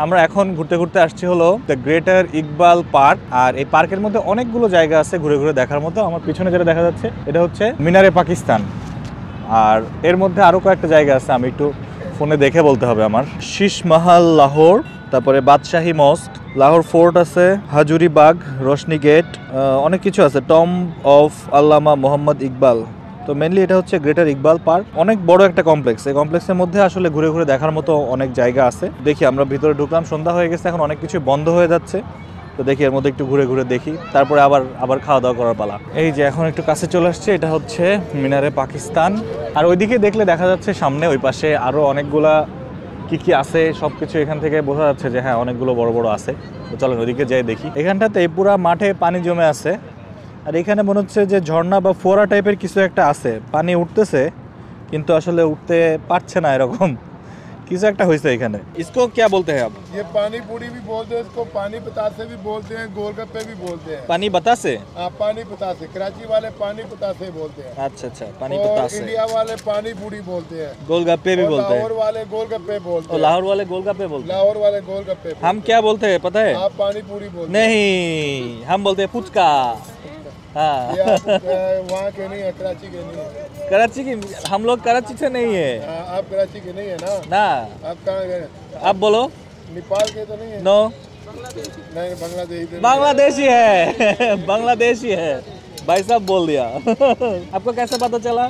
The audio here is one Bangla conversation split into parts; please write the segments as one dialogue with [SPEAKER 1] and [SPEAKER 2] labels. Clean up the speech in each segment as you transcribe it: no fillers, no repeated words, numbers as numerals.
[SPEAKER 1] আমরা এখন ঘুরতে ঘুরতে আসছি হলো দ্য গ্রেটার ইকবাল পার্ক। আর এই পার্কের মধ্যে অনেকগুলো জায়গা আছে ঘুরে ঘুরে দেখার মতো। আমার পিছনে যেটা দেখা যাচ্ছে এটা হচ্ছে মিনারে পাকিস্তান, আর এর মধ্যে আরো কয়েকটা জায়গা আছে, আমি একটু ফোনে দেখে বলতে হবে আমার। শীষ মহল লাহোর, তারপরে বাদশাহী মস্ক, লাহোর ফোর্ট আছে, হাজুরি বাগ, রোশনি গেট, অনেক কিছু আছে, টম্ব অফ আল্লামা মোহাম্মদ ইকবাল। তো মেনলি এটা হচ্ছে গ্রেটার ইকবাল পার্ক, অনেক বড় একটা কমপ্লেক্স। এই কমপ্লেক্সের মধ্যে আসলে ঘুরে ঘুরে দেখার মতো অনেক জায়গা আছে। দেখি আমরা ভিতরে ঢুকলাম, সন্ধ্যা হয়ে গেছে, এখন অনেক কিছু বন্ধ হয়ে যাচ্ছে, তো দেখি এর মধ্যে একটু ঘুরে ঘুরে দেখি, তারপরে আবার খাওয়া দাওয়া করার পালা। এই যে এখন একটু কাছে চলে আসছে, এটা হচ্ছে মিনারে পাকিস্তান। আর ওইদিকে দেখলে দেখা যাচ্ছে সামনে ওই পাশে আরো অনেকগুলা কি আছে, সবকিছু এখান থেকে বোঝা যাচ্ছে যে হ্যাঁ অনেকগুলো বড় বড় আছে। তো চলেন ওইদিকে যাই দেখি। এখানটাতে পুরা মাঠে পানি জমে আছে, আর এখানে মনে হচ্ছে যে ঝর্ণা বা ফোয়ারা টাইপের কিছু একটা আছে, পানি উঠতেছে কিন্তু আসলে উঠতে পারছে না, এরকম কিছু একটা হয়েছে এখানে। इसको क्या बोलते हैं आप?
[SPEAKER 2] ये पानी पूरी भी बोलते हैं, इसको पानी पतासे भी बोलते हैं, गोलगप्पे भी बोलते हैं।
[SPEAKER 1] पानी बतासे?
[SPEAKER 2] हाँ, पानी पतासे। कराची वाले पानी पतासे बोलते हैं।
[SPEAKER 1] अच्छा अच्छा, पानी बतासे।
[SPEAKER 2] इंडिया वाले पानी पूरी बोलते हैं,
[SPEAKER 1] गोलगप्पे भी बोलते हैं।
[SPEAKER 2] लाहौर वाले गोलगप्पे बोलते हैं।
[SPEAKER 1] लाहौर वाले गोलगप्पे बोलते हैं।
[SPEAKER 2] लाहौर वाले गोलगप्पे।
[SPEAKER 1] हम क्या बोलते हैं पता है?
[SPEAKER 2] आप पानी पूरी बोलते हैं।
[SPEAKER 1] नहीं, हम बोलते हैं फुचका। हाँ,
[SPEAKER 2] वहाँ के नहीं है, कराची के नहीं है।
[SPEAKER 1] कराची की, हम लोग कराची से नहीं है।
[SPEAKER 2] आप कराची के नहीं है ना?
[SPEAKER 1] ना।
[SPEAKER 2] आप कहाँ गए?
[SPEAKER 1] आप बोलो।
[SPEAKER 2] नेपाल के तो नहीं है?
[SPEAKER 1] नो,
[SPEAKER 2] नहीं, बांग्लादेशी।
[SPEAKER 1] बांग्लादेशी है। बांग्लादेशी है, भाई साहब बोल दिया। आपको कैसे पता चला?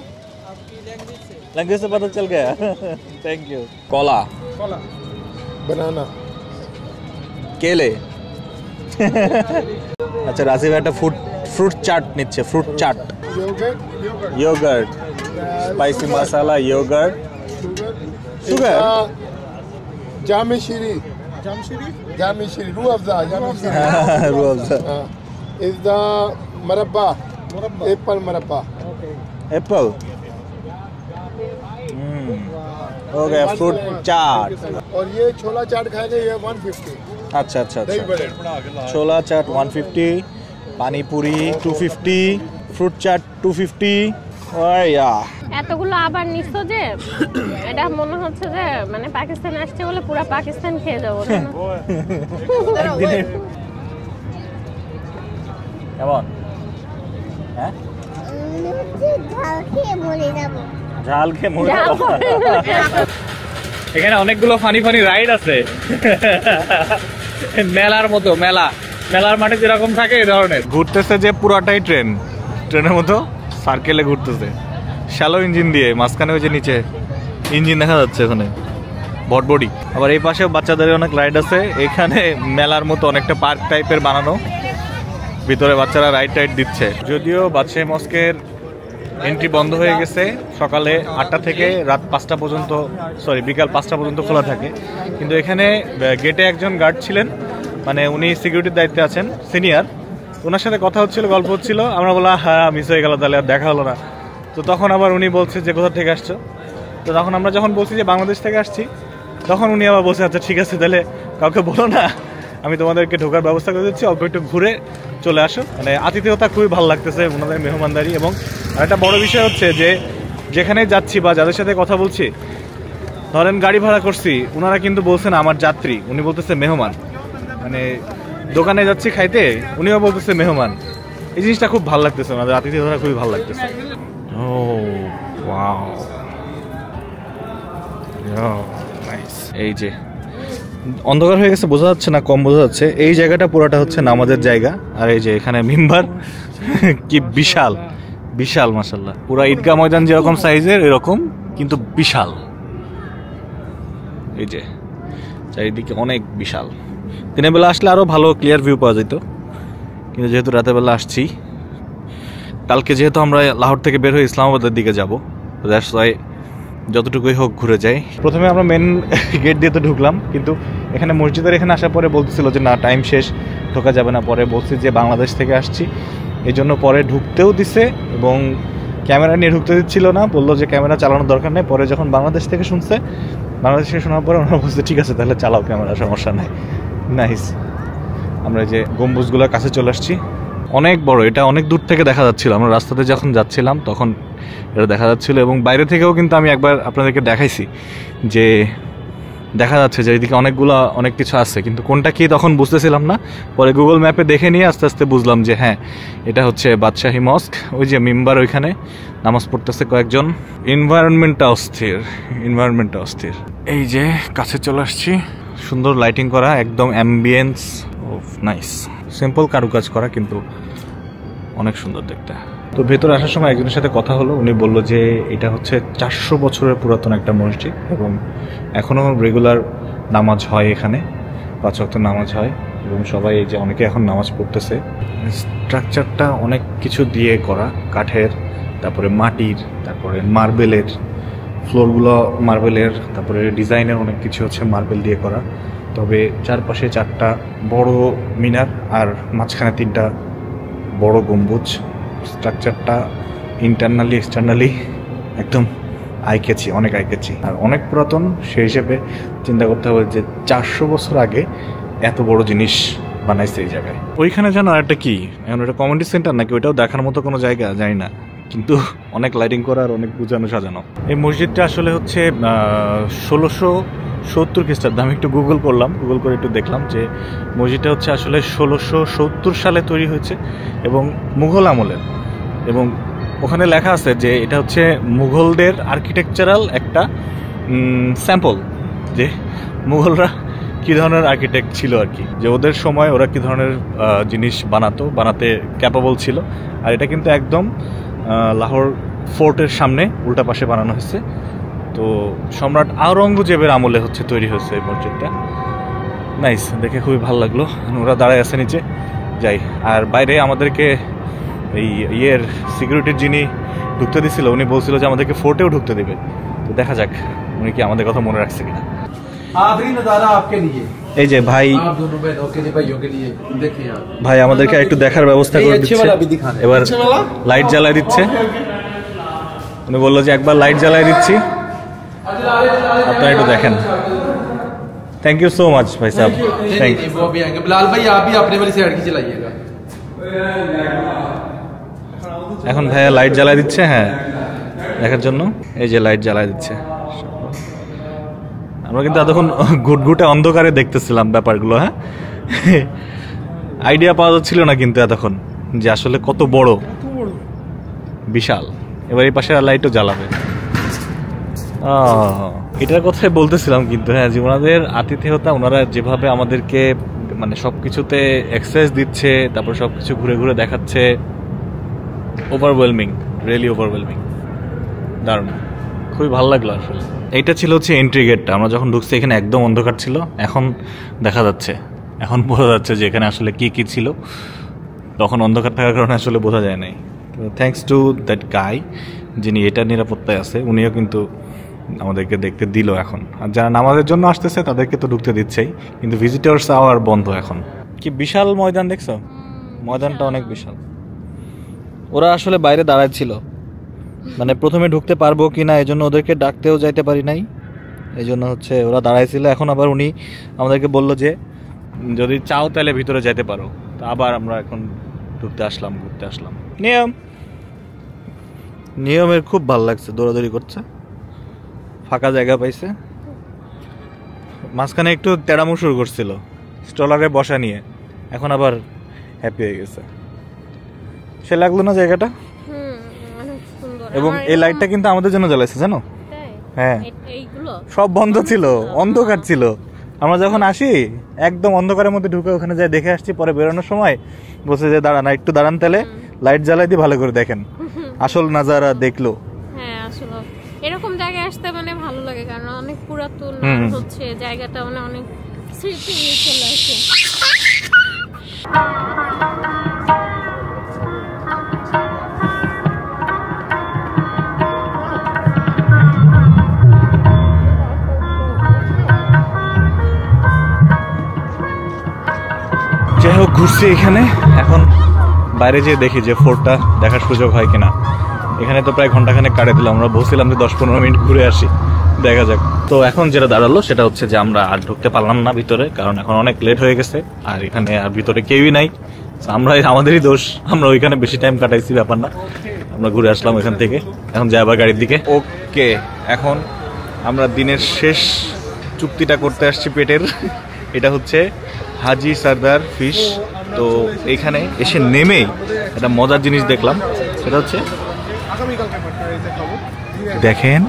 [SPEAKER 1] लैंग्वेज से पता चल गया। Thank you. कोला,
[SPEAKER 2] बनाना,
[SPEAKER 1] केले। अच्छा, রাজীব একটা ফ্রুট চাট নিচ্ছে, fruit chaat. Yogurt, spicy masala, yogurt, sugar,
[SPEAKER 2] जामिश्री, Rooh Afza,
[SPEAKER 1] Rooh Afza,
[SPEAKER 2] is the murabba, apple murabba,
[SPEAKER 1] apple. हो गया फ्रूट चाट।
[SPEAKER 2] और ये छोला चाट खाएंगे, ये 150।
[SPEAKER 1] अच्छा अच्छा अच्छा, छोला चाट 150, पानी पूरी 250, फ्रूट चाट 250।
[SPEAKER 3] এতগুলো আবার নিছো যে এটা মনে হচ্ছে যে মানে পাকিস্তানে আসছে বলে পুরো পাকিস্তান খেয়ে যাবো।
[SPEAKER 1] কেমন? হ্যাঁ, ঝাল খেয়ে মরে যাবো। এখানে অনেকগুলো ফানি ফানি রাইড আছে, মেলার মতো। মেলার মাঠে যেরকম থাকে এই ধরনের। ঘুরতেছে যে পুরাটাই ট্রেনের মতো সার্কেলে ঘুরতেছে, শ্যালো ইঞ্জিন দিয়ে। মাঝখানে ওই যে নিচে ইঞ্জিন দেখা যাচ্ছে ওখানে, বটবডি। আবার এই পাশেও বাচ্চাদের অনেক রাইড আছে। এখানে মেলার মতো অনেকটা পার্ক টাইপের বানানো, ভিতরে বাচ্চারা রাইড টাইড দিচ্ছে। যদিও বাদশাহী মস্কের এন্ট্রি বন্ধ হয়ে গেছে, সকালে 8টা থেকে রাত 5টা পর্যন্ত, বিকাল 5টা পর্যন্ত খোলা থাকে। কিন্তু এখানে গেটে একজন গার্ড ছিলেন, মানে উনি সিকিউরিটির দায়িত্বে আছেন, সিনিয়র। ওনার সাথে কথা হচ্ছিল, গল্প হচ্ছিল। আমরা বললাম হ্যাঁ মিস হয়ে গেল, তাহলে আর দেখা হলো না। তো তখন আবার উনি বলছে যে কোথা থেকে আসছো। তো তখন আমরা যখন বলছি যে বাংলাদেশ থেকে আসছি, তখন উনি আবার বলছে আচ্ছা ঠিক আছে, তাহলে কাউকে বলো না, আমি তোমাদেরকে ঢোকার ব্যবস্থা করে দিচ্ছি, অল্প একটু ঘুরে চলে আসো। মানে আতিথেয়তা খুবই ভালো লাগতেছে, ওনাদের মেহমানদারি। এবং আরেকটা বড় বিষয় হচ্ছে যে যেখানে যাচ্ছি বা যাদের সাথে কথা বলছি, ধরেন গাড়ি ভাড়া করছি, ওনারা কিন্তু বলছেন আমার যাত্রী, উনি বলতেছে মেহমান। মানে দোকানে যাচ্ছি খাইতে, উনিও বলতেছে মেহমান। এই জিনিসটা খুব ভালো লাগতেছে, ওনাদের আতিথেয়তা খুবই ভালো লাগতেছে। ও ওয়াও, নাইস। এই যে অন্ধকার হয়ে গেছে, বোঝা যাচ্ছে না, কম বোঝা যাচ্ছে। এই জায়গাটা পুরোটা হচ্ছে নামাজের জায়গা। আর এই যে এখানে মিম্বার, কি বিশাল বিশাল, মাশাআল্লাহ। পুরা ঈদগাহ ময়দান যেরকম সাইজের এরকম, কিন্তু বিশাল। এই যে চারিদিকে অনেক বিশাল। দিনের বেলা আসলে আরো ভালো ক্লিয়ার ভিউ পাওয়া যেত, কিন্তু যেহেতু রাতের বেলা আসছি, কালকে যেহেতু আমরা লাহোর থেকে বের হয়ে ইসলামাবাদের দিকে যাবো, দ্যাটস ওয়াই যতটুকুই হোক ঘুরে যাই। প্রথমে আমরা মেন গেট দিয়ে তো ঢুকলাম, কিন্তু এখানে মসজিদের এখানে আসার পরে বলতেছিল যে না, টাইম শেষ, ঢোকা যাবে না। পরে বলছি যে বাংলাদেশ থেকে আসছি, এই জন্য পরে ঢুকতেও দিছে, এবং ক্যামেরা নিয়ে ঢুকতে দিচ্ছিল না, বললো যে ক্যামেরা চালানোর দরকার নেই। পরে যখন বাংলাদেশ থেকে শুনছে, বাংলাদেশ থেকে শোনার পরে ওনারা বলছে ঠিক আছে তাহলে চালাও ক্যামেরা, সমস্যা নাই। নাইস। আমরা যে গম্বুজগুলোর কাছে চলে আসছি, অনেক বড়, এটা অনেক দূর থেকে দেখা যাচ্ছিল। আমরা রাস্তাতে যখন যাচ্ছিলাম তখন এটা দেখা যাচ্ছিল, এবং বাইরে থেকেও কিন্তু আমি একবার আপনাদেরকে দেখাইছি যে দেখা যাচ্ছে যে এইদিকে অনেক কিছু আছে, কিন্তু কোনটা কি তখন বুঝতেছিলাম না। পরে গুগল ম্যাপে দেখে নিয়ে আস্তে আস্তে বুঝলাম যে হ্যাঁ এটা হচ্ছে বাদশাহী মস্ক। ওই যে মেম্বার ওইখানে নামাজ পড়তেছে কয়েকজন। এনভায়রনমেন্টটা অস্থির। এই যে কাছে চলে আসছি, সুন্দর লাইটিং করা, একদম অ্যাম্বিয়েন্স নাইস, সিম্পল কারুকাজ করা কিন্তু অনেক সুন্দর দেখতে। তো ভেতরে আসার সময় একজনের সাথে কথা হলো, উনি বলল যে এটা হচ্ছে 400 বছরের পুরাতন একটা মসজিদ এবং এখনও রেগুলার নামাজ হয় এখানে, 5 ওয়াক্ত নামাজ হয় এবং সবাই এই যে অনেকে এখন নামাজ পড়তেছে। স্ট্রাকচারটা অনেক কিছু দিয়ে করা, কাঠের, তারপরে মাটির, তারপরে মার্বেলের, ফ্লোরগুলো মার্বেলের, তারপরে ডিজাইনের অনেক কিছু হচ্ছে মার্বেল দিয়ে করা। তবে চারপাশে 4টা বড় মিনার আর মাঝখানে 3টা বড় গম্বুজ। স্ট্রাকচারটা ইন্টারনালি এক্সটার্নালি একদম আইকেছি, অনেক আইকেছি আর অনেক পুরাতন। সেই হিসেবে চিন্তা করতে হবে যে 400 বছর আগে এত বড় জিনিস বানাইছে এই জায়গায়। ওইখানে যেন আরেকটা কি, এখন ওটা কমিউনিটি সেন্টার নাকি ওইটাও দেখার মতো কোনো জায়গা জানি না, কিন্তু অনেক লাইটিং করা আর অনেক বুঝানো সাজানো। এই মসজিদটা আসলে হচ্ছে 1670 খ্রিস্টাব্দে। আমি একটু গুগল করে একটু দেখলাম যে মসজিদটা হচ্ছে আসলে 1670 সালে তৈরি হয়েছে এবং মুঘল আমলের, এবং ওখানে লেখা আছে যে এটা হচ্ছে মুঘলদের আর্কিটেকচারাল একটা স্যাম্পল, যে মুঘলরা কী ধরনের আর্কিটেক্ট ছিল আর কি, যে ওদের সময় ওরা কী ধরনের জিনিস বানাতে ক্যাপাবল ছিল। আর এটা কিন্তু একদম লাহোর ফোর্টের সামনে উল্টা পাশে বানানো হয়েছে। তো সম্রাট আওরঙ্গজেবের আমলে হচ্ছে তৈরি হয়েছে এই মসজিদটা। নাইস, দেখে খুবই ভালো লাগলো। ওরা দাঁড়ায় আছে নিচে, যাই। আর বাইরে আমাদেরকে এই সিকিউরিটির যিনি ঢুকতে দিছিল, উনি বলছিল যে আমাদেরকে ফোর্টেও ঢুকতে দিবে। তো দেখা যাক উনি কি আমাদের কথা মনে রাখছে কিনা। এই যে ভাই আমাদেরকে একটু দেখার ব্যবস্থা করে দিচ্ছে। এবার লাইট জ্বালায় দিচ্ছে, উনি বললো যে একবার লাইট জ্বালায় দিচ্ছি, আপনারা একটু দেখেন। থ্যাংক ইউ সো মাচ ভাই সাহেব। এখন ভাইয়া লাইট জ্বালায় দিচ্ছে, হ্যাঁ দেখার জন্য। এই যে লাইট জ্বালায় দিচ্ছে। আমরা কিন্তু এতক্ষণ ঘুটঘুটে অন্ধকারে দেখতেছিলাম ব্যাপারগুলো, হ্যাঁ আইডিয়া পাওয়া যাচ্ছিল না কিন্তু এতক্ষণ যে আসলে কত বড়, বিশাল। এবার এই পাশে লাইটও জ্বালাবে। এটার কথাই বলতেছিলাম কিন্তু, হ্যাঁ যে ওনাদের আতিথেয়তা, ওনারা যেভাবে আমাদেরকে মানে সবকিছুতে এক্সেস দিচ্ছে, তারপর সবকিছু ঘুরে ঘুরে দেখাচ্ছে, ওভারওয়েলমিং, রিয়েলি ওভারওয়েলমিং, দারুণ, খুবই ভালো লাগলো আসলে। এইটা ছিল হচ্ছে এন্ট্রি গেটটা। আমরা যখন ঢুকছি এখানে একদম অন্ধকার ছিল, এখন দেখা যাচ্ছে, এখন বোঝা যাচ্ছে যে এখানে আসলে কি কি ছিল। তখন অন্ধকার থাকার কারণে আসলে বোঝা যায় নাই। তো থ্যাঙ্কস টু দ্যাট গাই যিনি এটার নিরাপত্তায় আছে, উনিও কিন্তু আমাদেরকে দেখতে দিল এখন। আর যারা নামাজের জন্য আসতেছে তাদেরকে তো ঢুকতে দিচ্ছেই, কিন্তু ভিজিটর্স আওয়ার বন্ধ এখন। কি বিশাল ময়দান দেখছো, ময়দানটা অনেক বিশাল। ওরা আসলে বাইরে দাঁড়ায় ছিল, মানে প্রথমে ঢুকতে পারবো কিনা এই জন্য ওদেরকে ডাকতেও যাইতে পারি নাই, এই জন্য হচ্ছে ওরা দাঁড়াইছিল। এখন আবার উনি আমাদেরকে বললো যে যদি চাও তাহলে ভিতরে যেতে পারো। তো আবার আমরা এখন ঘুরতে আসলাম। নিয়মের খুব ভালো লাগছে, দৌড়াদৌড়ি করছে, ফাঁকা জায়গা পাইছে। মাঝখানে একটু তেড়ামু শুরু করছিল স্টলারে বসা নিয়ে, এখন আবার হ্যাপি হয়ে গেছে। সে লাগলো না জায়গাটা? এবং এই লাইটটা কিন্তু আমাদের জন্য জ্বালাইছে, জানো? হ্যাঁ, সব বন্ধ ছিল, অন্ধকার ছিল। আমরা যখন আসি একদম অন্ধকারের মধ্যে ঢুকে ওখানে যাই দেখে আসছি। পরে বেরোনোর সময় বসে যে দাঁড়ান, একটু দাঁড়ান, তাহলে লাইট জ্বালাই দিয়ে ভালো করে দেখেন, আসল নাজারা দেখলো। হ্যাঁ আসলে এরকম জায়গায় আসতে মানে ভালো লাগে, কারণ অনেক পুরাতন হচ্ছে জায়গাটা, মানে অনেক স্মৃতি নিয়ে চলে আসে। যাই হোক, ঘুরছি এখানে, এখন বাইরে যেয়ে দেখি যে ফোর্টটা দেখার সুযোগ হয় কিনা। এখানে তো প্রায় ঘন্টাখানেক কাটে দিলাম, আমরা বলছিলাম যে 10-15 মিনিট ঘুরে আসি, দেখা যাক। তো এখন যেটা দাঁড়ালো সেটা হচ্ছে যে আমরা আর ঢুকতে পারলাম না ভিতরে, কারণ এখন অনেক লেট হয়ে গেছে আর এখানে আর ভিতরে কেউই নাই। আমরা আমাদেরই দোষ, আমরা ওইখানে বেশি টাইম কাটাইছি, ব্যাপার না, আমরা ঘুরে আসলাম ওইখান থেকে। এখন যাই আবার গাড়ির দিকে। ওকে, এখন আমরা দিনের শেষ চুক্তিটা করতে আসছি পেটের। এটা হচ্ছে হাজি সরদার ফিশ। তো এখানে এসে নেমেই একটা মজার জিনিস দেখলাম, সেটা হচ্ছে দেখেন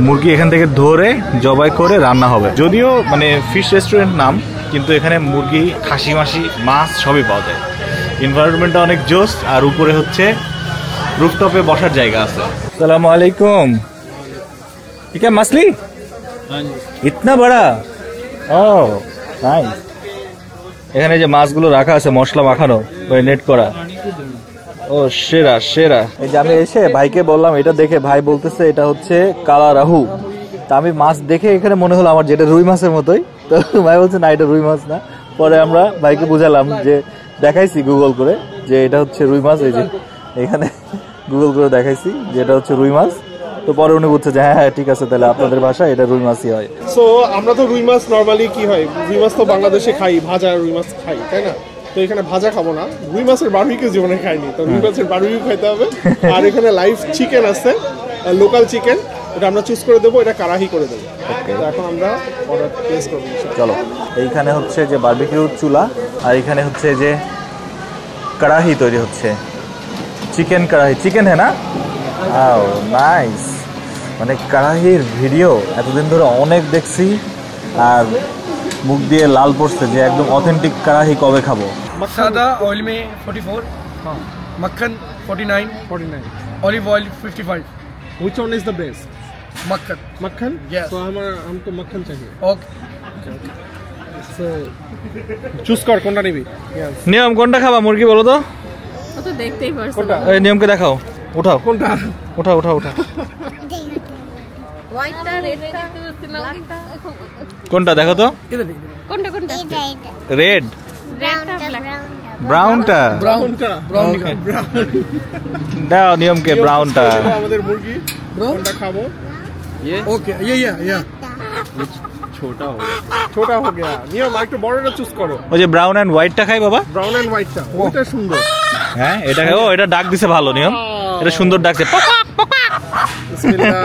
[SPEAKER 1] মুরগি এখান থেকে ধরে জবাই করে রান্না হবে। যদিও মানে ফিশ রেস্টুরেন্ট নাম, কিন্তু এখানে মুরগি, খাসি মাসি, মাছ সবই পাওয়া যায়। এনভায়রনমেন্টটা অনেক জোস। আর উপরে হচ্ছে রুফটপে বসার জায়গা আছে। আসসালামু আলাইকুম। ঠিক আছে মাছলি ইতনা বড়া। ও নাইস। এখানে যে মাছগুলো রাখা আছে মশলা মাখানো, ওই নেট করা। ও সেরা সেরা। এই যে আমি এসে ভাইকে বললাম, এটা দেখে ভাই বলতেছে এটা হচ্ছে কালা রাহু। তা আমি মাছ দেখে এখানে মনে হলো আমার যেটা রুই মাছের মতোই। তো ভাই বলছে না, এটা রুই মাছ না। পরে আমরা ভাইকে বুঝালাম, যে দেখাইছি গুগল করে যে এটা হচ্ছে রুই মাছ। এই যে এখানে গুগল করে দেখাইছি যে এটা হচ্ছে রুই মাছ। তো পরে উনি বলছে যে হ্যাঁ হ্যাঁ ঠিক আছে, তাহলে আপনাদের ভাষায় এটা রুই মাছই হয়।
[SPEAKER 4] সো আমরা তো রুই মাছ নরমালি কি হয়, রুই মাছ তো বাংলাদেশে খাই, ভাজা রুই মাছ খাই, তাই না? তো এখানে ভাজা খাবো না, রুই মাছের বারবিকিউ জীবনে খাইনি, তো রুই মাছের বারবিকিউ খাইতে হবে। আর এখানে লাইভ চিকেন আছে, লোকাল চিকেন, এটা আমরা চুজ করে দেবো, এটা কারাহি করে দেবো। তো এখন আমরা অর্ডার প্লেস করবো।
[SPEAKER 1] চলো, এইখানে হচ্ছে যে বারবিকিউ চুলা, আর এখানে হচ্ছে যে কড়াহি তৈরি হচ্ছে, চিকেন কড়াহি। চিকেন হ্যাঁ না? আও নাইস। মানে কড়াহির ভিডিও এতদিন ধরে অনেক দেখছি, আর মুখ দিয়ে লাল পড়ছে যে একদম অথেন্টিক কড়াহি কবে খাবো।
[SPEAKER 5] सादा ऑयल में 44, मक्खन 49, olive oil 55।
[SPEAKER 4] Which one is the best?
[SPEAKER 5] मक्खन।
[SPEAKER 4] मक्खन?
[SPEAKER 5] Yes.
[SPEAKER 4] तो हमको मक्खन चाहिए।
[SPEAKER 5] ओके।
[SPEAKER 4] So চুজ কর কোনটা নিবি।
[SPEAKER 1] নিয়ম কোনটা খাবা মুরগি বলো তো?
[SPEAKER 3] ও তো দেখতেই পারছো।
[SPEAKER 4] কোনটা?
[SPEAKER 1] এই নিয়মকে দেখাও, উঠাও
[SPEAKER 4] কোনটা?
[SPEAKER 1] উঠাও উঠাও উঠাও।
[SPEAKER 3] হোয়াইটটা, রেডটা, ব্ল্যাকটা।
[SPEAKER 1] কোনটা দেখো তো?
[SPEAKER 3] কোনটা কোনটা?
[SPEAKER 1] রেড,
[SPEAKER 3] রেডটা, ব্ল্যাক।
[SPEAKER 1] ব্রাউনটা।
[SPEAKER 4] ব্রাউনটা।
[SPEAKER 1] Okay. দাও নিয়মকে ব্রাউনটা।
[SPEAKER 4] আমাদের মুরগি কোনটা খাবো?
[SPEAKER 5] ओके ये
[SPEAKER 4] ছোটা हो गया। নিয়ম একটু বড়টা চুজ করো।
[SPEAKER 1] ওই যে ব্রাউন এন্ড হোয়াইটটা খাই বাবা।
[SPEAKER 4] ব্রাউন এন্ড হোয়াইটটা, ওটা সুন্দর।
[SPEAKER 1] হ্যাঁ এটা খাই। ও এটা ডাক দিছে ভালো নিয়ম, এটা সুন্দর ডাকছে।
[SPEAKER 4] বিসমিল্লাহ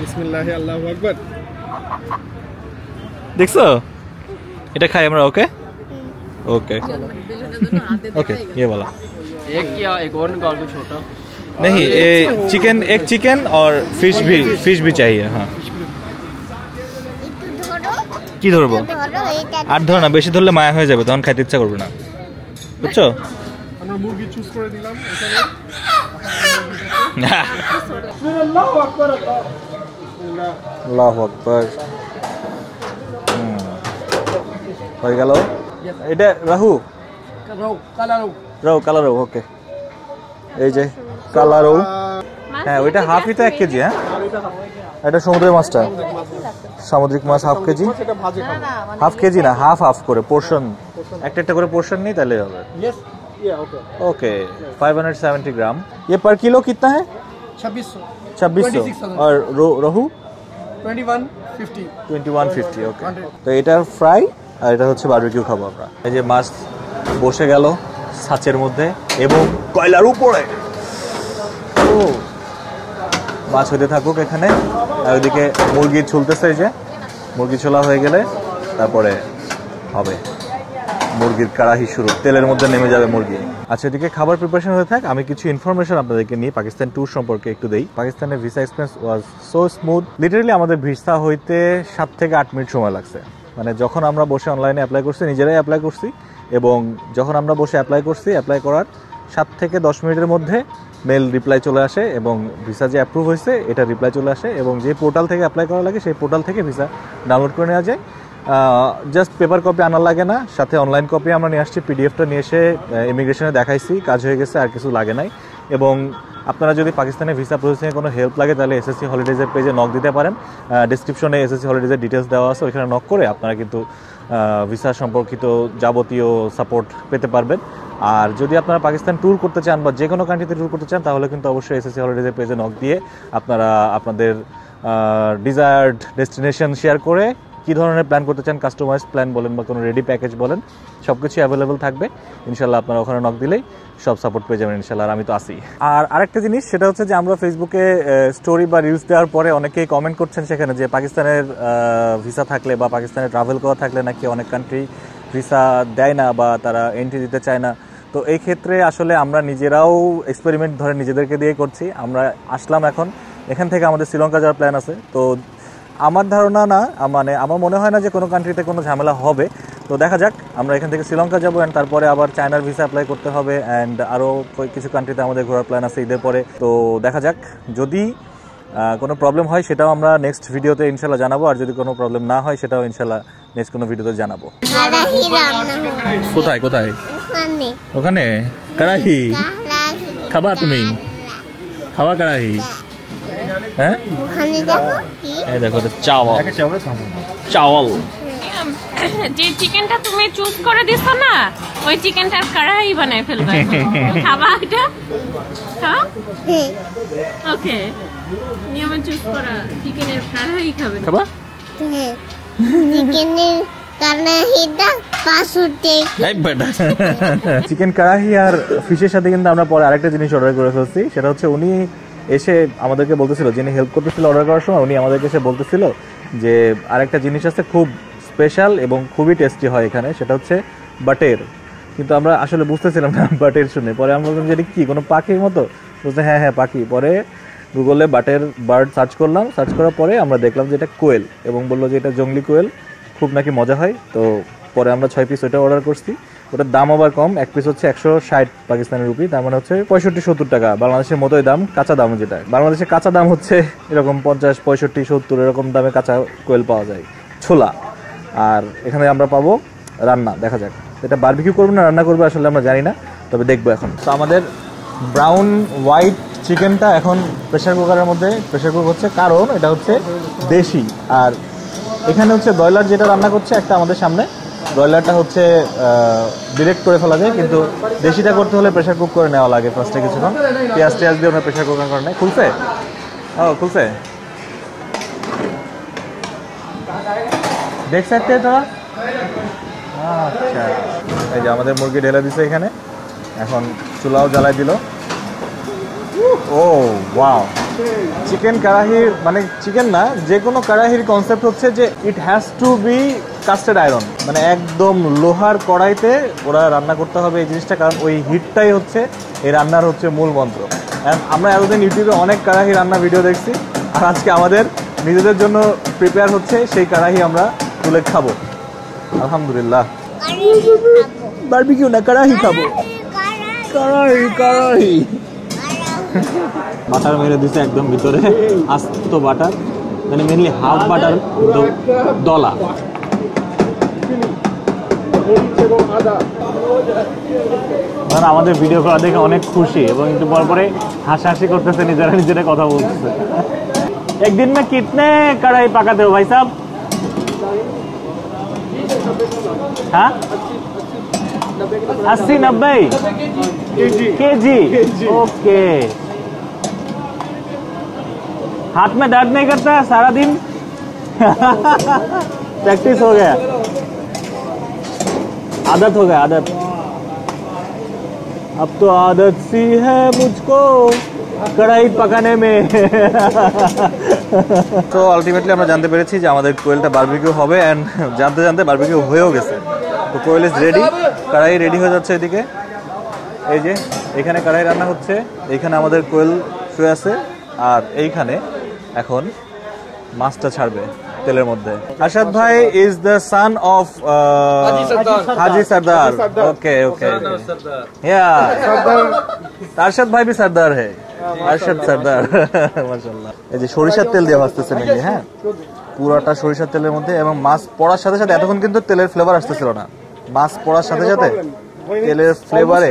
[SPEAKER 4] বিসমিল্লাহ আল্লাহু আকবার।
[SPEAKER 1] দেখছো, এটা খাই আমরা। ओके ओके ओके ये वाला
[SPEAKER 5] एक या एक और निकाल दो छोटा।
[SPEAKER 1] नहीं, ये चिकन, एक चिकन और फिश भी चाहिए। हाँ কি ধরবো? আর ধরো না, বেশি ধরলে মায়া হয়ে যাবে, তখন খাইতে ইচ্ছা করবে না, বুঝছো?
[SPEAKER 4] আমরা মুরগি চুজ করে দিলাম এখানে।
[SPEAKER 1] আল্লাহু আকবার। হয়ে গেল। এটা রাহু, রাহু কালা রাহু। ওকে, এই যে কালা রাহু। হ্যাঁ ওইটা হাফই তো 1 কেজি। হ্যাঁ এটা সমুদ্রের মাছটা, সামুদ্রিক মাছ হাফ কেজি।
[SPEAKER 4] সেটা ভাজি খাবো।
[SPEAKER 1] হাফ কেজি না, হাফ হাফ করে পোর্শন, একটা একটা করে পোর্শন নেই তাহলে হবে।
[SPEAKER 4] यस या ओके
[SPEAKER 1] ओके 570 ग्राम। ये पर किलो कितना है? 2600। और रोहू
[SPEAKER 5] 2150।
[SPEAKER 1] 2150। ओके, তো এটা ফ্রাই আর এটা হচ্ছে বারবিকিউ খাবো আমরা। এই যে মাছ বসে গেল ছাঁচের মধ্যে এবং কয়লার উপরে। ও মাছ হতে থাকুক এখানে, আর ওইদিকে মুরগি ঝুলতেছে। এই যে মুরগি ছোলা হয়ে গেলে তারপরে হবে মুরগির কড়াহি শুরু, তেলের মধ্যে নেমে যাবে মুরগি। আচ্ছা, এদিকে খাবার প্রিপারেশন হয়ে থাক, আমি কিছু ইনফরমেশন আপনাদেরকে নিয়ে পাকিস্তান ট্যুর সম্পর্কে একটু দেই। পাকিস্তানের visa experience was so smooth. Literally আমাদের ভিসা হইতে 7 থেকে 8 মিনিট সময় লাগছে। মানে যখন আমরা বসে অনলাইনে অ্যাপ্লাই করছি, নিজেরাই অ্যাপ্লাই করছি, এবং যখন আমরা বসে অ্যাপ্লাই করছি, অ্যাপ্লাই করার 7 থেকে 10 মিনিটের মধ্যে মেল রিপ্লাই চলে আসে, এবং ভিসা যে অ্যাপ্রুভ হয়েছে এটা রিপ্লাই চলে আসে, এবং যে পোর্টাল থেকে অ্যাপ্লাই করা লাগে সেই পোর্টাল থেকে ভিসা ডাউনলোড করে নেওয়া যায়। জাস্ট পেপার কপি আনার লাগে না, সাথে অনলাইন কপি আমরা নিয়ে আসছি। পিডিএফটা নিয়ে এসে ইমিগ্রেশনে দেখাইছি, কাজ হয়ে গেছে, আর কিছু লাগে নাই। এবং আপনারা যদি পাকিস্তানের ভিসা প্রসেসিংয়ে কোনো হেল্প লাগে তাহলে এসএসসি হলিডেজের পেজে নক দিতে পারেন। ডিসক্রিপশনে এসএসসি হলিডেজের ডিটেলস দেওয়া আছে, ওইখানে নক করে আপনারা কিন্তু ভিসা সম্পর্কিত যাবতীয় সাপোর্ট পেতে পারবেন। আর যদি আপনারা পাকিস্তান ট্যুর করতে চান বা যে কোনো কান্ট্রিতে ট্যুর করতে চান, তাহলে কিন্তু অবশ্যই এসএসসি হলিডেজের পেজে নক দিয়ে আপনারা আপনাদের ডিজায়ার্ড ডেস্টিনেশন শেয়ার করে কী ধরনের প্ল্যান করতে চান, কাস্টমাইজ প্ল্যান বলেন বা কোনো রেডি প্যাকেজ বলেন, সব কিছু অ্যাভেলেবেল থাকবে ইনশাল্লাহ। আপনারা ওখানে নক দিলেই সব সাপোর্ট পেয়ে যাবেন ইনশাল্লাহ, আর আমি তো আসি। আর আরেকটা জিনিস সেটা হচ্ছে যে আমরা ফেসবুকে স্টোরি বা রিলস দেওয়ার পরে অনেকেই কমেন্ট করছেন সেখানে যে পাকিস্তানের ভিসা থাকলে বা পাকিস্তানে ট্রাভেল করা থাকলে নাকি অনেক কান্ট্রি ভিসা দেয় না বা তারা এন্ট্রি দিতে চায় না। তো এই ক্ষেত্রে আসলে আমরা নিজেরাও এক্সপেরিমেন্ট ধরে নিজেদেরকে দিয়ে করছি। আমরা আসলাম এখান থেকে আমাদের শ্রীলঙ্কা যাওয়ার প্ল্যান আছে। তো আমার ধারণা না, মানে আমার মনে হয় না যে কোনো কান্ট্রিতে কোনো ঝামেলা হবে। তো দেখা যাক, আমরা এখান থেকে শ্রীলঙ্কা যাবো অ্যান্ড তারপরে আবার চায়নার ভিসা অ্যাপ্লাই করতে হবে অ্যান্ড আরও কিছু কান্ট্রিতে আমাদের ঘোরার প্ল্যান আছে ঈদের পরে। তো দেখা যাক, যদি কোনো প্রবলেম হয় সেটাও আমরা নেক্সট ভিডিওতে ইনশাল্লাহ জানাবো, আর যদি কোনো প্রবলেম না হয় সেটাও ইনশাল্লাহ নেক্সট কোনো ভিডিওতে জানাবো। কোথায় কোথায়? ওখানে কড়াহি খাবা তুমি? খাবা কড়াহি? হ্যাঁ এই দেখো চাওয়াল, চাওয়াল।
[SPEAKER 3] যে চিকেনটা তুমি চুজ করে দিছো না, ওই চিকেনটার কড়াই বানায় ফেলবে। খাবা এটা? হ্যাঁ ওকে, নিয়মে চুজ করা চিকেনের কড়াই খাবে।
[SPEAKER 1] খাবা
[SPEAKER 3] চিকেনের কড়াইটা পাশুতে।
[SPEAKER 1] এই বেটা, চিকেন কড়াই আর ফিশের সাথে কিন্তু আমরা পরে আরেকটা জিনিস অর্ডার করে ফেলছি। সেটা হচ্ছে উনি এসে আমাদেরকে বলতেছিল, যিনি হেল্প করতেছিল অর্ডার করার সময়, উনি আমাদেরকে এসে বলতেছিল যে আরেকটা জিনিস আছে খুব স্পেশাল এবং খুবই টেস্টি হয় এখানে, সেটা হচ্ছে বাটের। কিন্তু আমরা আসলে বুঝতেছিলাম না বাটের শুনে। পরে আমরা বললাম যে এটা কি, কোনো পাখির মতো? বলতে হ্যাঁ হ্যাঁ পাখি। পরে গুগলে বাটের বার্ড সার্চ করলাম, সার্চ করার পরে আমরা দেখলাম যে এটা কোয়েল, এবং বললো যে এটা জংলি কোয়েল, খুব নাকি মজা হয়। তো পরে আমরা 6 পিস ওইটা অর্ডার করছি। ওটার দাম আবার কম, এক পিস হচ্ছে 160 পাকিস্তানি রুপি, তার মানে হচ্ছে 65-70 টাকা, বাংলাদেশের মতোই দাম। কাঁচা দাম, যেটা বাংলাদেশে কাঁচা দাম হচ্ছে এরকম 50, 65, 70 এরকম দামে কাঁচা কোয়েল পাওয়া যায়, ছোলা। আর এখানে আমরা পাবো রান্না। দেখা যাক এটা বারবিকিউ করবো না রান্না করবো আসলে আমরা জানি না, তবে দেখবো এখন। তো আমাদের ব্রাউন হোয়াইট চিকেনটা এখন প্রেশার কুকারের মধ্যে প্রেশার কুক হচ্ছে, কারণ এটা হচ্ছে দেশি। আর এখানে হচ্ছে ব্রয়লার যেটা রান্না করছে একটা আমাদের সামনে, ব্রয়লারটা হচ্ছে ডিরেক্ট করে ফেলা যায়, কিন্তু দেশিটা করতে হলে প্রেশার কুক করে নেওয়া লাগে ফার্স্টে কিছুক্ষণ, পেঁয়াজ টেয়াজ দিয়ে আমরা প্রেশার কুকার করে নেই। খুলছে? ও খুলছে, দেখ सकते তোরা? আচ্ছা, এই যে আমাদের মুরগি ঢেলে দিছে এখানে, এখন চুলাও জ্বালাই দিল। ও ওয়াও, চিকেন কড়াহির মানে চিকেন না, যে কোনো কড়াহির কনসেপ্ট হচ্ছে যে it has to be casted iron, মানে একদম লোহার কড়াইতে ওরা রান্না করতে হবে এই জিনিসটা, কারণ ওই হিটটাই হচ্ছে এই রান্নার হচ্ছে মূল মন্ত্র। আমরা এতদিন ইউটিউবে অনেক কড়াহি রান্না ভিডিও দেখছি, আর আজকে আমাদের নিজেদের জন্য প্রিপেয়ার হচ্ছে সেই কড়াহি আমরা তুলে খাবো। আলহামদুলিল্লাহ, বারবিকিউ না কড়াহি খাবো, কড়াহি কড়াহি। বাটার মেরে দিছে একদম ভিতরে, আস্ত বাটার, মানে মেনলি হাফ বাটার দলা। আমাদের ভিডিও করা দেখে অনেক খুশি এবং একটু পর পরে হাসাহাসি করতেছে, নিজেরা নিজেরা কথা বলতেছে। একদিন में कितने कढ़ाई पकाते हो भाई साहब? हाँ 80-90 केजी। ओके, हाथ में दर्द नहीं करता सारा दिन? प्रैक्टिस हो गया, आदत हो गया, आदत। अब तो आदत सी है मुझको কড়াই পাকানে মে। তো আলটিমেটলি আমরা জানতে পেরেছি যে আমাদের কোয়েলটা বারবিকিউ হবে, অ্যান্ড জানতে জানতে বারবিকিউ হয়েও গেছে। তো কোয়েল ইজ রেডি, কড়াই রেডি হয়ে যাচ্ছে এদিকে। এই যে এখানে কড়াই রান্না হচ্ছে, এইখানে আমাদের কোয়েল শুয়ে আছে, আর এইখানে এখন মাছটা ছাড়বে তেলের মধ্যে। আরশাদ ভাই ইজ দ্য সান অফ হাজি সরদার। ওকে ওকে, আরশাদ ভাই भी सरदार है, আরশাদ সরদার মাশাআল্লাহ। এই যে সরিষার তেল দিয়ে ভাজতেছে মেনলি, হ্যাঁ পুরোটা সরিষার তেলের মধ্যে, এবং মাছ পড়ার সাথে সাথে এতক্ষণ কিন্তু তেলের ফ্লেভার আসতেছিল না, মাছ পড়ার সাথে সাথে তেলের ফ্লেভারে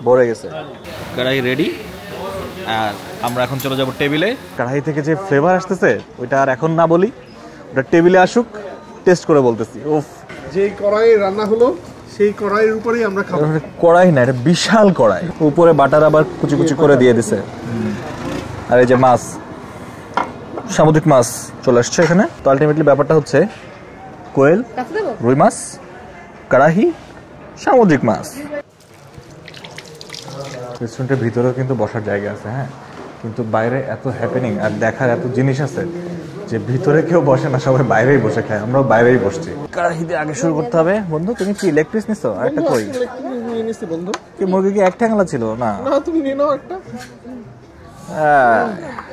[SPEAKER 1] ভরে গেছে। কড়াই রেডি, আর আমরা এখন চলে যাব টেবিলে। কড়াই থেকে যে ফ্লেভার আসতেছে ওইটা আর এখন না বলি, ওটা টেবিলে আসুক, টেস্ট করে বলতেছি। উফ,
[SPEAKER 4] যেই কড়াই রান্না হলো সেই কড়াইয়ের উপরেই আমরা খাবো।
[SPEAKER 1] কড়াই না, এটা বিশাল কড়াই, উপরে বাটার আবার কুচি কুচি করে দিয়ে দিছে। আর এই যে মাছ, সামুদ্রিক মাছ চলে আসছে এখানে। তো আলটিমেটলি ব্যাপারটা হচ্ছে কোয়েল, রুই মাছ, কারাহি, সামুদ্রিক মাছ। রেস্টুরেন্টের ভিতরেও কিন্তু বসার জায়গা আছে, হ্যাঁ, কিন্তু বাইরে এত হ্যাপেনিং আর দেখার এত জিনিস আছে যে ভিতরে কেউ বসে না, সবাই বাইরেই বসে খায়। আমরাও বাইরেই বসছি। কারাহিতে আগে শুরু করতে হবে। বন্ধু তুমি কি লেগ পিস নিছো? আরেকটা কই
[SPEAKER 4] বন্ধু?
[SPEAKER 1] কি মুরগি কি এক ঠ্যাংলা ছিল? না
[SPEAKER 4] না, তুমি নিয়ে নাও একটা।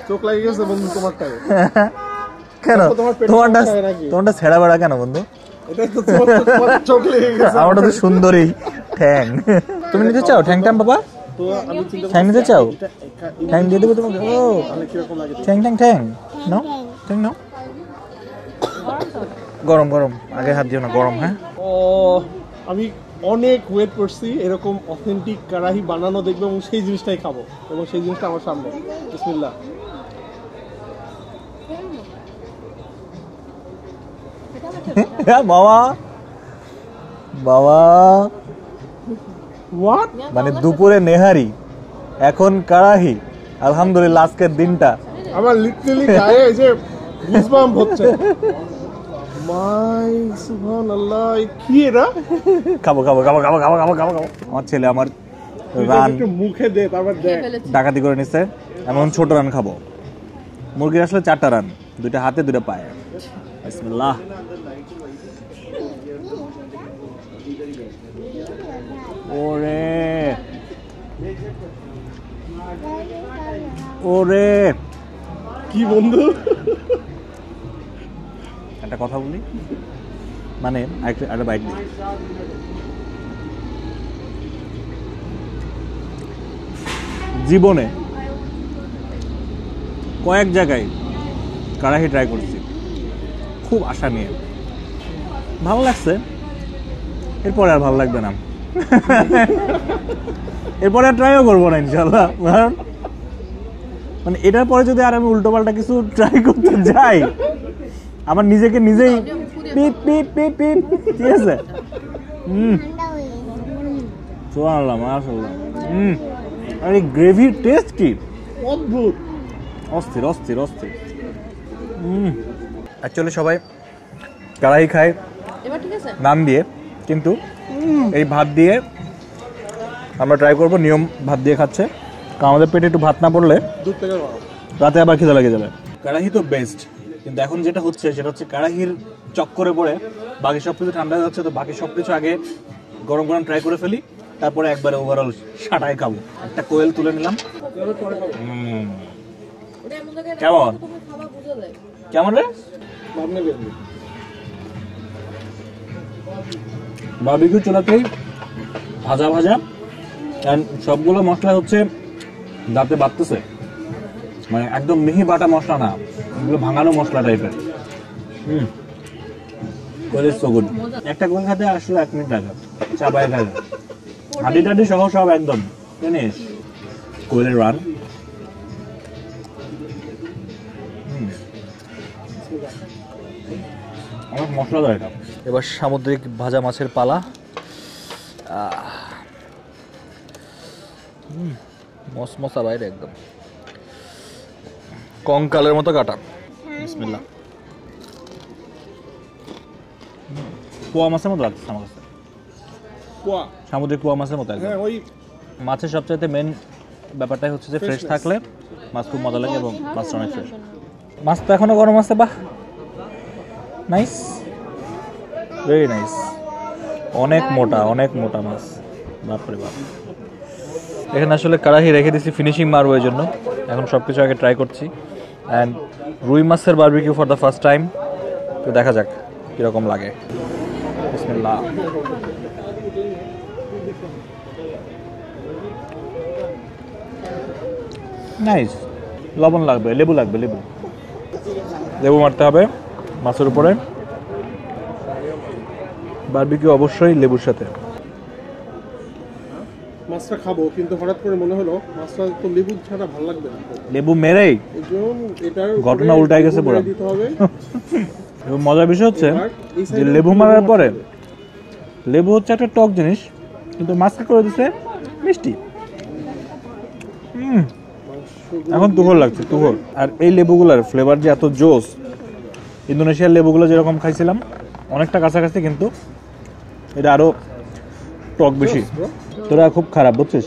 [SPEAKER 4] চোখ লাগে গেছে বন্ধু তোমারটাই।
[SPEAKER 1] কেন তোমারটা ছেঁড়া বেড়া কেন বন্ধু? আমারটা তো সুন্দরী ঠ্যাং। তুমি নিতে চাও ঠ্যাং ট্যাং বাবা? ঠ্যাং নিতে চাও? ঠ্যাং দিয়ে দেবো তোমাকে। ও ঠ্যাং ঠ্যাং ঠ্যাং নাও, ঠ্যাং নাও। গরম গরম, আগে হাত দিও না, গরম। হ্যাঁ,
[SPEAKER 4] ও আমি অনেক ওয়েট করছি এরকম অথেন্টিক কারাহি বানানো দেখবো এবং সেই জিনিসটাই খাবো, এবং সেই জিনিসটা আমার সামনে। বিসমিল্লাহ।
[SPEAKER 1] বাবা বাবা,
[SPEAKER 4] হোয়াট?
[SPEAKER 1] মানে দুপুরে নেহারি, এখন কারাহি। আলহামদুলিল্লাহ আজকের দিনটা
[SPEAKER 4] আমার লিটারালি গায়ে যে গুজবাম্প হচ্ছে। মাই সুবহানাল্লাহ, কি এটা?
[SPEAKER 1] খাবো খাবো খাবো খাবো খাবো খাবো খাবো খাবো। আমার ছেলে আমার রান
[SPEAKER 4] একটু মুখে দে, তারপর দেখ।
[SPEAKER 1] ডাকাতি করে নিচ্ছে। এমন ছোট রান খাবো। মুরগির আসলে 4টা রান, 2টা হাতে 2টা পায়ে। বিসমিল্লাহ। ওরে ওরে,
[SPEAKER 4] কি বন্ধু?
[SPEAKER 1] একটা কথা বলি, মানে একটা বাইট দিই। জীবনে কয়েক জায়গায় কারাহি ট্রাই করছি, খুব আশা নিয়ে। ভালো লাগছে, এরপরে আর ভালো লাগবে না। এরপরে আর ট্রাইও করবো না ইনশাল্লাহ। মানে এটার পরে যদি আর আমি উল্টো পাল্টা কিছু ট্রাই করতে যাই, আমার নিজেকে নিজেই পিপ পিপ পিপ পিপ। ঠিক আছে। সুবহানাল্লাহ, মাশাআল্লাহ। আর এই গ্রেভির টেস্ট কি
[SPEAKER 4] অদ্ভুত,
[SPEAKER 1] অস্থির অস্থির অস্থির। অ্যাকচুয়ালি সবাই কারাহি খায় নাম দিয়ে, কিন্তু এই ভাত দিয়ে আমরা ট্রাই করবো। নিয়ম ভাত দিয়ে খাচ্ছে, কারণ আমাদের পেটে একটু ভাত না পড়লে রাতে আবার খিদে লেগে যাবে। কারাহি তো বেস্ট, কিন্তু এখন যেটা হচ্ছে সেটা হচ্ছে কারাহির চক্করে পড়ে বাকি সব কিছু ঠান্ডা হয়ে যাচ্ছে। তো বাকি সব কিছু আগে গরম গরম ট্রাই করে ফেলি, তারপরে একবারে ওভারঅল সাটাই খাবো। একটা কোয়েল তুলে নিলাম। কেমন কেমন রে? বারবিকিউ চুলাতেই ভাজা ভাজা, সবগুলো মশলা হচ্ছে দাঁতে বাড়তেছে, মানে একদম মিহি বাটা মশলা না, এগুলো ভাঙানো মশলা টাইপের। So good. একটা কোয়েল খাতে আসলে 1 মিনিট লাগে, চাবাই খায়, হাডি টাডি সহ সব একদম ফিনিশ। কোয়েলের রান। অনেক মশলাদার এটা। এবার সামুদ্রিক ভাজা মাছের পালা। মসমসা বাইরে একদম কঙ্কালের মতো কাটা। বিসমিল্লাহ। পোয়া মাছের মতো লাগছে আমার কাছে, সামুদ্রিক পোয়া মাছের মতো একদম। মাছের সবচাইতে মেন ব্যাপারটাই হচ্ছে যে ফ্রেশ থাকলে মাছ খুব মজা লাগে, এবং মাছটা অনেক ফ্রেশ। মাছ তো এখনো গরম আছে। বাহ, নাইস, ভেরি নাইস। অনেক মোটা, অনেক মোটা মাছ, বাপরে বাপ। এখানে আসলে কারাহি রেখে দিচ্ছি ফিনিশিং মারবো এই জন্য। এখন সব কিছু আগে ট্রাই করছি। অ্যান্ড রুই মাছের barbecue for the first time. তো দেখা যাক কীরকম লাগে। বিসমিল্লাহ। নাইস। লবণ লাগবে, লেবু লাগবে, লেবু লেবু মারতে হবে মাছের উপরে। বারবিকিউ অবশ্যই লেবুর সাথে।
[SPEAKER 4] মাছটা খাবো, কিন্তু হঠাৎ করে মনে হলো মাছটা তো লেবু ছাড়া ভালো লাগবে না।
[SPEAKER 1] লেবু মেরেই ঘটনা উল্টাই গেছে পুরো। এবং মজার বিষয় হচ্ছে যে লেবু মারার পরে, লেবু হচ্ছে একটা টক জিনিস, কিন্তু মাছটা করে দিচ্ছে মিষ্টি। এখন তুহর লাগছে, তুহর। আর এই লেবুগুলার ফ্লেভার যে এত জোস, ইন্দোনেশিয়ার লেবুগুলো যেরকম খাইছিলাম অনেকটা কাছাকাছি, কিন্তু এটা আরো টক বেশি। তোরা খুব খারাপ বুঝছিস,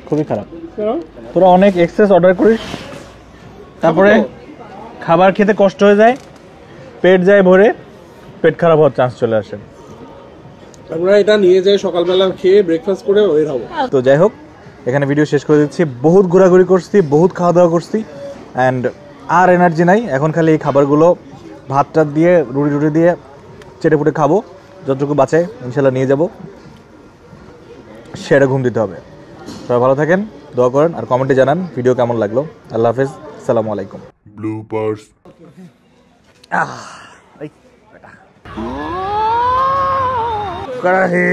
[SPEAKER 1] খুবই খারাপ। তোরা অনেক এক্সেস অর্ডার করিস, তারপরে খাবার খেতে কষ্ট হয়ে যায়, পেট যায় ভরে, পেট খারাপ হওয়ার চান্স চলে আসে।
[SPEAKER 4] আমরা এটা নিয়ে যাই সকালবেলা খেয়ে ব্রেকফাস্ট করে বের হবো।
[SPEAKER 1] তো যাই হোক, এখানে ভিডিও শেষ করে দিচ্ছি। বহুত ঘোরাঘুরি করছি, বহুত খাওয়া দাওয়া করছি, অ্যান্ড আর এনার্জি নাই। এখন খালি এই খাবারগুলো ভাত টাত দিয়ে রুটি দিয়ে চেটে ফুটে খাবো, যতটুকু বাঁচে ইনশাল্লাহ নিয়ে যাব। সেটা ঘুম দিতে হবে। সবাই ভালো থাকেন, দোয়া করেন, আর কমেন্টে জানান ভিডিও কেমন লাগলো। আল্লাহ হাফেজ, আসসালামু আলাইকুম।
[SPEAKER 2] ब्लूपर्स
[SPEAKER 1] কড়াহি